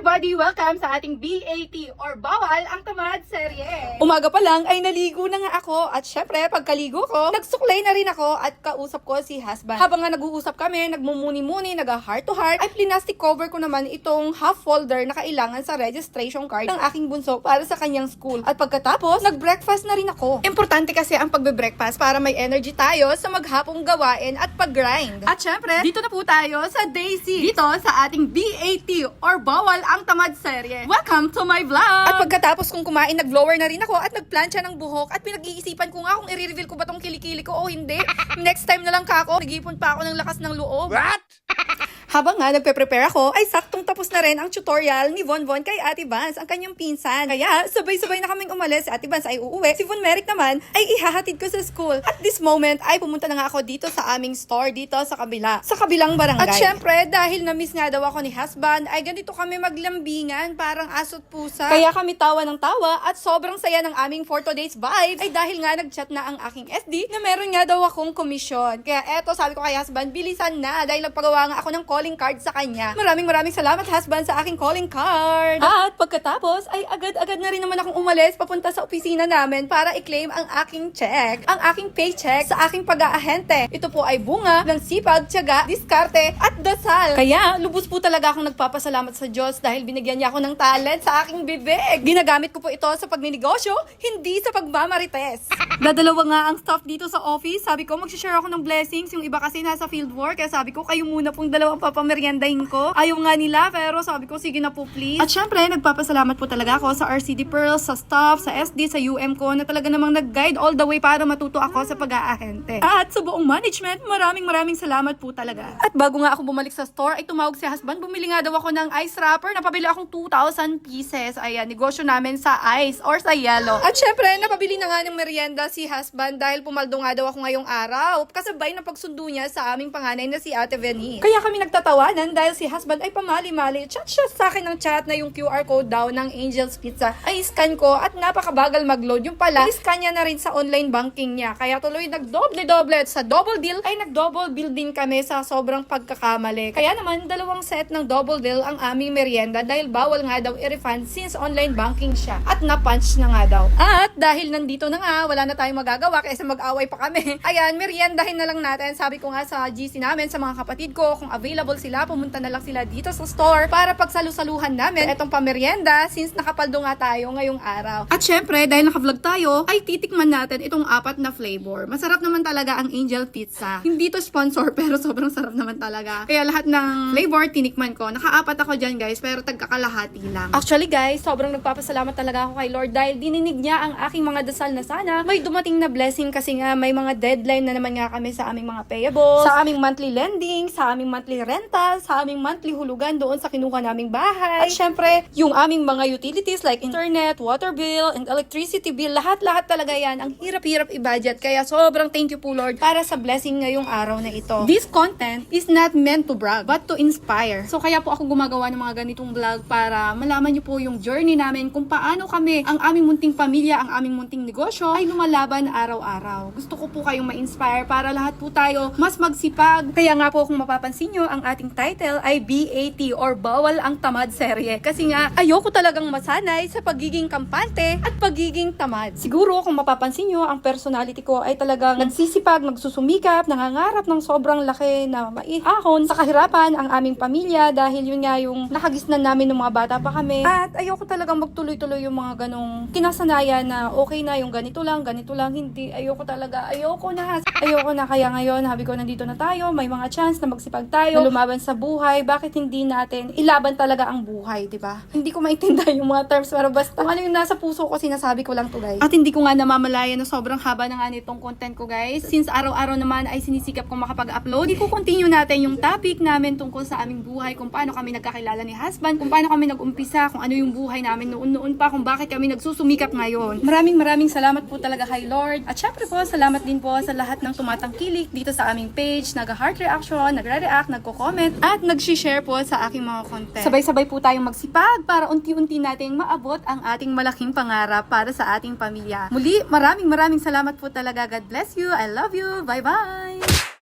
everybody! Welcome sa ating BAT or Bawal ang Tamad serye. Umaga pa lang ay naligo na nga ako at syempre pagkaligo ko, nagsuklay na rin ako at kausap ko si husband. Habang nga nag-uusap kami, nagmumuni-muni, nag-heart to heart, ay plinastic cover ko naman itong half folder na kailangan sa registration card ng aking bunso para sa kanyang school. At pagkatapos, nag-breakfast na rin ako. Importante kasi ang pagbe-breakfast para may energy tayo sa maghapong gawain at pag-grind. At syempre, dito na po tayo sa Day 6 dito sa ating BAT or Bawal ang Tamad serye. Welcome to my vlog! At pagkatapos kong kumain, nag-blower na rin ako at nagplansya ng buhok at pinag-iisipan ko nga kung i-reveal ko ba tong kilikili ko o hindi. Next time na lang kako, nag-ipon pa ako ng lakas ng loob. What? Habang nga nagpe-prepare ako, ay saktong tapos na rin ang tutorial ni Von Von kay Ate Vance, ang kanyang pinsan. Kaya sabay-sabay na kaming umalis. Si Ate Vance ay uuwi. Si Von Merrick naman ay ihahatid ko sa school. At this moment ay pumunta na nga ako dito sa aming store dito sa kabilang barangay. At syempre, dahil na-miss nga daw ako ni husband, ay ganito kami maglambingan, parang asot pusa. Kaya kami tawa ng tawa at sobrang saya ng aming for today's vibes. Ay dahil nga nag-chat na ang aking SD na meron nga daw akong komisyon. Kaya eto, sabi ko kay husband, bilisan na dahil nagpagawa nga ako ng calling card sa kanya. Maraming salamat husband sa aking calling card. At pagkatapos ay agad-agad na rin naman akong umalis papunta sa opisina namin para i-claim ang aking check, ang aking paycheck sa aking pag-aahente. Ito po ay bunga ng sipag, tiyaga, diskarte at dasal. Kaya lubos po talaga akong nagpapasalamat sa Diyos dahil binigyan niya ako ng talent sa aking bibig. Ginagamit ko po ito sa pagninegosyo, hindi sa pagmamarites. Dadalawa nga ang staff dito sa office. Sabi ko mag-share ako ng blessings. Yung iba kasi nasa field work. Kaya sabi ko kayo muna pong dalawang papameriendahin ko. Ayaw nga nila pero sabi ko sige na po please. At syempre nagpapasalamat po talaga ako sa RCD Pearls, sa staff, sa SD, sa UM ko na talaga namang nag-guide all the way para matuto ako sa pag-aahente. At sa buong management, maraming salamat po talaga. At bago nga ako bumalik sa store ay tumawag si husband. Bumili nga daw ako ng ice wrapper. Napabili akong 2,000 pieces. Ayan, negosyo namin sa ice or sa yellow. At syempre napabili na nga ng merienda si husband dahil pumaldo nga daw ako ngayong araw. Kasabay na pagsundo niya sa aming panganay na si Ate Venice. Kaya kami nagtatawanan dahil si husband ay pamali-mali. Chat siya sa akin ng chat na yung QR code daw ng Angel's Pizza ay scan ko at napakabagal mag-load. Yung pala, scan niya na rin sa online banking niya. Kaya tuloy nagdoble-doble. Sa double deal ay nag-double bill din kami sa sobrang pagkakamali. Kaya naman, dalawang set ng double deal ang aming merienda dahil bawal nga daw i-refund since online banking siya. At na-punch na nga daw. At dahil nandito na nga, wala na tayong magagawa kaysa mag-away pa kami. Ayan, meriendahin na lang natin. Sabi ko nga sa GC namin, sa mga kapatid ko, kung available sila, pumunta na lang sila dito sa store para pagsalu-saluhan namin itong pamerienda since nakapaldo nga tayo ngayong araw. At syempre, dahil naka-vlog tayo, ay titikman natin itong 4 na flavor. Masarap naman talaga ang Angel Pizza. Hindi to sponsor pero sobrang sarap naman talaga. Kaya lahat ng flavor tinikman ko. Naka-4 ako dyan guys pero tagkakalahati lang. Actually guys, sobrang nagpapasalamat talaga ako kay Lord dahil dininig niya ang aking mga dasal na sana may dumating na blessing kasi nga may mga deadline na naman nga kami sa aming mga payables, sa aming monthly lending, sa aming monthly rental, sa aming monthly hulugan doon sa kinuha naming bahay. At syempre, yung aming mga utilities like internet, water bill, and electricity bill, lahat-lahat talaga yan. Ang hirap-hirap i-budget. Kaya sobrang thank you po Lord para sa blessing ngayong araw na ito. This content is not meant to brag, but to inspire. So kaya po ako gumagawa ng mga ganitong vlog para malaman niyo po yung journey namin kung paano kami, ang aming munting pamilya, ang aming munting negosyo, ay lumalaban araw-araw. Gusto ko po kayong ma-inspire para lahat po tayo mas magsipag. Kaya nga po kung mapapansin nyo, ang ating title ay BAT or Bawal ang Tamad serye. Kasi nga, ayoko talagang masanay sa pagiging kampante at pagiging tamad. Siguro kung mapapansin nyo, ang personality ko ay talagang nagsisipag, nagsusumikap, nangangarap ng sobrang laki na maihahon sa kahirapan ang aming pamilya dahil yun nga yung nakagisnan namin ng mga bata pa kami. At ayoko talagang magtuloy-tuloy yung mga ganong kinasanayan na okay na yung ganito lang, hindi. Ayoko na. Kaya ngayon, habi ko nandito na tayo, may mga chance na magsipag tayo, na lumaban sa buhay. Bakit hindi natin ilaban talaga ang buhay, di ba? Hindi ko maintindihan yung mga terms, pero basta kung ano yung nasa puso ko, sinasabi ko lang to guys. At hindi ko nga namamalaya na sobrang haba na nga nitong content ko guys. Since araw-araw naman ay sinisikap ko makapag-upload, i-continue natin yung topic namin tungkol sa aming buhay, kung paano kami nagkakilala ni husband, kung paano kami nag-umpisa, kung ano yung buhay namin noon pa, kung bakit kami nagsusumikap ngayon. Maraming salamat po talaga kay Lord. At syempre po, salamat din po sa lahat ng tumatangkilik dito sa aming page, nag-heart reaction, nagre-react, nagko-comment, at nag-share po sa aking mga content. Sabay-sabay po tayong magsipag para unti-unti nating maabot ang ating malaking pangarap para sa ating pamilya. Muli, maraming salamat po talaga. God bless you. I love you. Bye-bye!